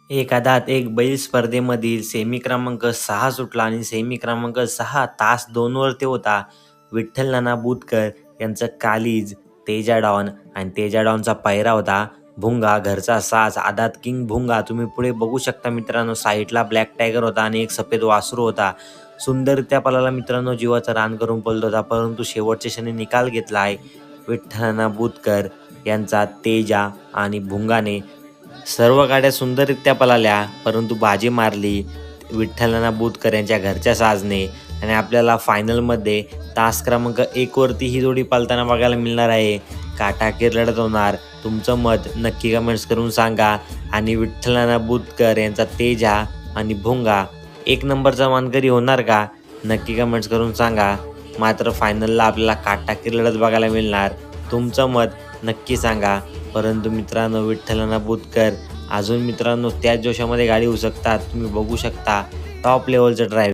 एकादात एक बैल स्पर्धेमधील सेमी क्रमांक 6 सुटला आणि सेमी क्रमांक 6 तास 2 वरती होता. विठ्ठल नाना बुतकर यांचं कालीज तेजा डॉन आणि तेजा डॉनचा पायरा होता भुंगा, घरचा साज आदात किंग भुंगा. तुम्ही पुढे बघू शकता मित्रांनो, साईडला ब्लॅक टायगर होता आणि एक सफेद वासरू होता. सुंदररित्या पळाला मित्रांनो, जीवाचं रान करून पळत होता, परंतु शेवटच्या क्षणी निकाल घेतला आहे विठ्ठल नाना बुतकर यांचा तेजा आणि भुंगाने. सर्व गाड्या सुंदररित्या पळाल्या, परंतु बाजी मारली विठ्ठल नाना बुतकर यांच्या घरच्या साजने. आणि आपल्याला फायनलमध्ये तास क्रमांक 1 वरती ही जोडी पळताना बघायला मिळणार आहे. काटाकीर लढत होणार. तुमचं मत नक्की कमेंट्स करून सांगा. आणि विठ्ठल नाना बुतकर यांचा तेजा आणि भुंगा 1 नंबरचा मानकरी होणार का? नक्की कमेंट्स करून सांगा. मात्र फायनलला आपल्याला काटाकीर लढत बघायला मिळणार. तुमचं मत नक्की सांगा. परंतु मित्रांनो, विठ्ठल नाना बुतकर अजून मित्रांनो त्याच जोशामध्ये गाडी उसकतात. तुम्ही बघू शकता टॉप लेवलचं ड्रायव्हर.